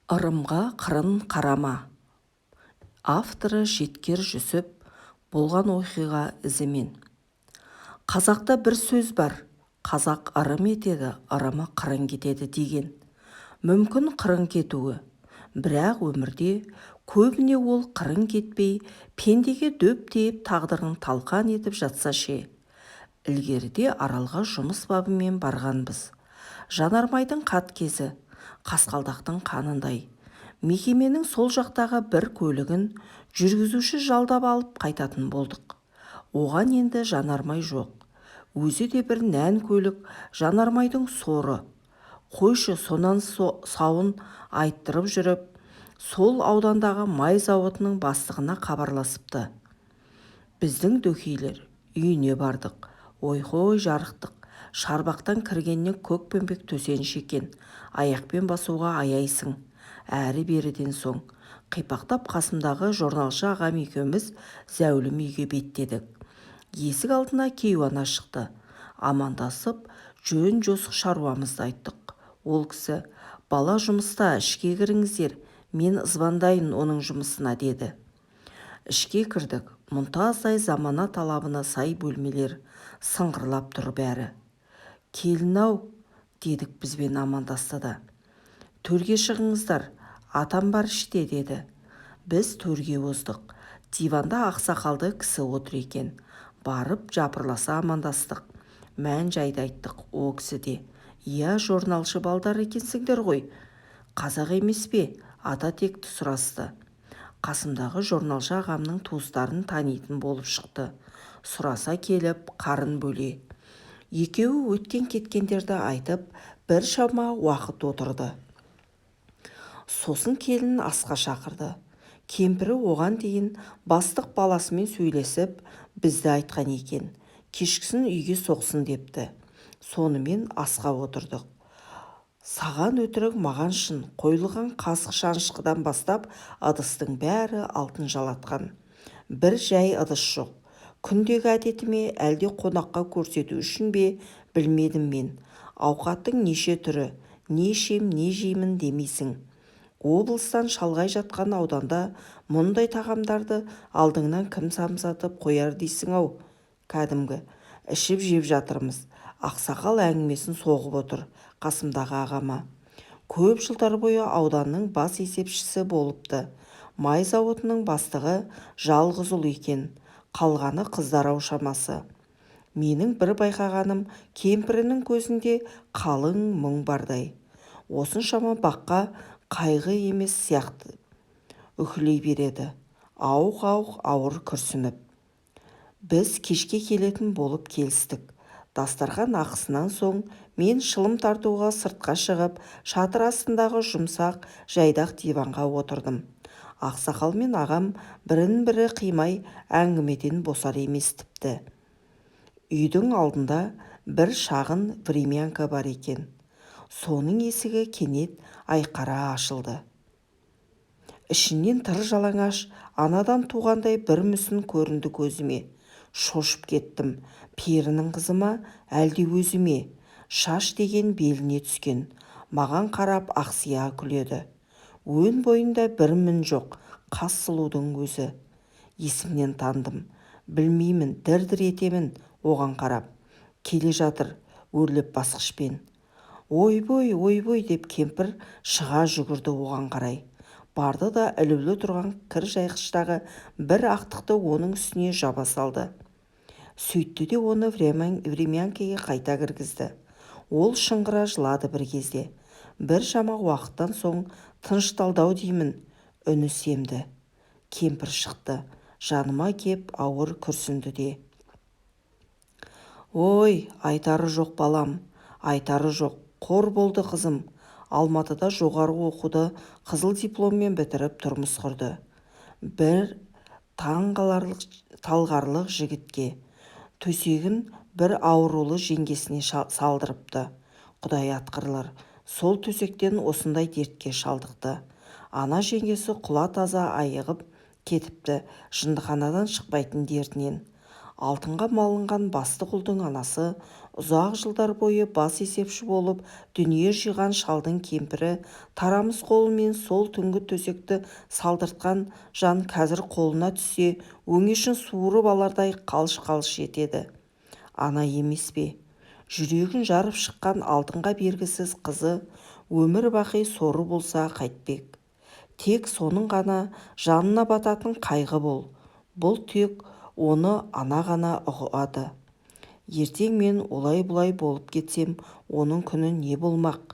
Ырымға қырын қарама. Авторы Жеткер Жүсіп. Болған оқиға ізімен. Қазақта бір сөз бар. Қазақ ырым етеді, ырымы қырын кетеді деген. Мүмкін қырын кетуі. Бірақ өмірде көбіне ол қырын кетпей, пендеге дөп тиіп тағдырын талқан етіп жатса ше. Ілгеріде Аралға жұмыс бабымен барғанбыз. Жанармайдың қат кезі, қасқалдақтың қанындай. Мекеменің сол жақтағы бір көлігін жүргізуші жалдап алып қайтатын болдық. Оған енді жанармай жоқ. Өзі де бір нән көлік, жанармайдың соры. Қойшы сонан сауын айттырып жүріп, сол аудандағы май зауытының бастығына хабарласыпты. Біздің дөкейлер үйіне бардық. Ой-хой жарықтық. Шарбақтан кіргеннен көкпеңбек төсеніш екен. Аяқпен басуға аяйсың. Әрі-беріден соң қипақтап қасымдағы журналшы ағам екеуміз зәулім үйге беттедік. Есік алдына кейуана шықты. Амандасып, жөн-жосық шаруамызды айттық. Ол кісі: бала жұмыста, ішке кіріңіздер, мен звондайын оның жұмысына, деді. Ішке кірдік. Мұнтаздай замана талабына сай бөлмелер, сыңғырлап тұр бәрі. Келін-ау, дедік бізбен амандасты да. Төрге шығыңыздар, атам бар іште, деді. Біз төрге оздық. Диванда ақсақалды кісі отыр екен. Барып жапырласа амандастық. Мән-жайды айттық. О кісі де: иә, журналшы балдар екенсіңдер ғой. Қазақ емес пе? Ата текті сұрасты. Қасымдағы журналшы ағамның туыстарын танитын болып шықты. Сұраса келіп, қарын бөле. Екеуі өткен-кеткендерді айтып, бір шама уақыт отырды. Сосын келін асқа шақырды. Кемпірі оған дейін бастық баласымен сөйлесіп, бізді айтқан екен. Кешкісін үйге соқсын депті. Сонымен асқа отырдық. Саған өтірік, маған шын. Қойылған қасық шанышқыдан бастап ыдыстың бәрі алтын жалатқан. Бір жай ыдыс жоқ. Күндегі әдетіме, әлде қонаққа көрсету үшін бе, білмедім мен. Ауқаттың неше түрі, не ішем, не жеймін демейсің. Облыстан шалғай жатқан ауданда мұндай тағамдарды алдыңнан кім самсатып қояр дейсің-ау. Кәдімгі ішіп жеп жатырмыз. Ақсақал әңгімесін соғып отыр қасымдағы ағама. Көп жылдар бойы ауданның бас есепшісі болыпты. Май зауытының бастығы жалғыз ұл екен. Қалғаны қыздар-ау шамасы. Менің бір байқағаным, кемпірінің көзінде қалың мұң бардай. Осыншама баққа қайғы емес сияқты үхілей береді. Ауық-ауық ауыр күрсініп. Біз кешке келетін болып келістік. Дастархан ақысынан соң мен шылым тартуға сыртқа шығып, шатыр астындағы жұмсақ жайдақ диванға отырдым. Ақсақал мен ағам бірін-бірі қимай әңгімеден босар емес тіпті. Үйдің алдында бір шағын времянка бар екен. Соның есігі кенет айқара ашылды. Ішінен тыр жалаңаш, анадан туғандай бір мүсін көрінді көзіме. Шошып кеттім. Перінің қызы ма, әлде өзіме? Шаш деген беліне түскен. Маған қарап ақсия күледі. Өн бойында бір мін жоқ, қас сұлудың өзі. Есімнен тандым. Білмеймін, дір-дір етемін оған қарап. Келе жатыр, өрлеп басқышпен. Ойбой, ойбой деп кемпір шыға жүгірді оған қарай. Барды да ілулі тұрған кір жайғыштағы бір ақтықты оның үстіне жаба салды. Сөйтті де оны времянкеге қайта кіргізді. Ол шыңғыра жылады бір кезде. Бір шама уақыттан соң тынышталдау деймін, үні семді. Кемпір шықты. Жаныма кеп ауыр күрсінді де. Ой, айтары жоқ балам, айтары жоқ. Қор болды қызым. Алматыда жоғары оқуды қызыл дипломмен бітіріп тұрмыс құрды. Бір талғарлық жігітке. Төсегін бір аурулы жеңгесіне салдырыпты. Құдай атқырлар, сол төсектен осындай дертке шалдықты. Ана жеңгесі құла таза айығып кетіпті, жындыханадан шықпайтын дертінен. Алтынға малынған басты құлдың анасы ұзақ жылдар бойы бас есепші болып дүние жиған шалдың кемпірі тарамыс қолымен сол түнгі төсекті салдыртқан жан қазір қолына түссе өңешін суырып алардай қалш-қалш етеді. Ана емес пе? Жүрегін жарып шыққан алтынға бергісіз қызы өмір бақи соры болса қайтпек. Тек соның ғана жанына бататын қайғы бол. Бұл тек оны ана ғана ұғады. Ертең мен олай-бұлай болып кетсем, оның күні не болмақ?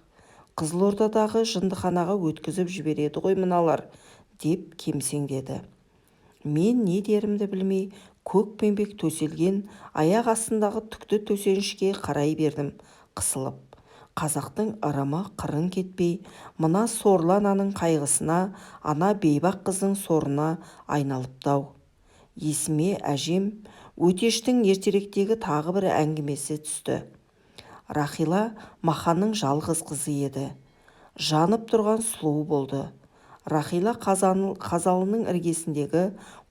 Қызылордадағы жындыханаға өткізіп жібереді ғой мыналар, деп кемсеңдеді. Мен не дерімді білмей, көкпеңбек төселген аяқ астындағы түкті төсенішке қарай бердім, қысылып. Қазақтың ырымы қырын кетпей, мына сорлы ананың қайғысына, ана бейбақ қыздың сорына айналыпты-ау. Есіме әжем Өтештің ертеректегі тағы бір әңгімесі түсті. Рахила Маханның жалғыз қызы еді. Жанып тұрған сұлу болды. Рахила қазалының іргесіндегі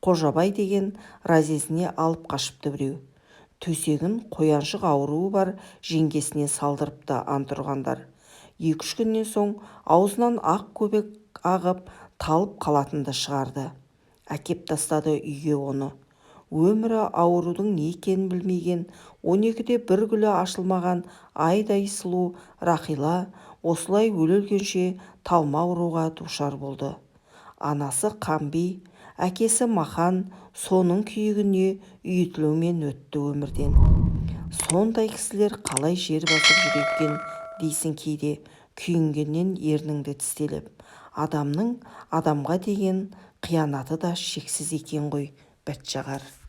Қожабай деген разезіне алып қашыпты біреу. Төсегін қояншық ауруы бар жеңгесіне салдырыпты антұрғандар. 2-3 күннен соң аузынан ақ көбек ағып талып қалатынды шығарды. Әкеп тастады үйге оны. Өмірі аурудың не екенін білмеген 12-де бір гүлі ашылмаған айдай сұлу Рахила осылай өле-өлгенше талма ауруға душар болды. Анасы Қамби, әкесі Махан соның күйігіне үйітілумен өтті өмірден. Сондай кісілер қалай жер басып жүр екен дейсің кейде, күйінгеннен ерніңді тістелеп. Адамның адамға деген қиянаты да шексіз екен ғой, бәтшағар.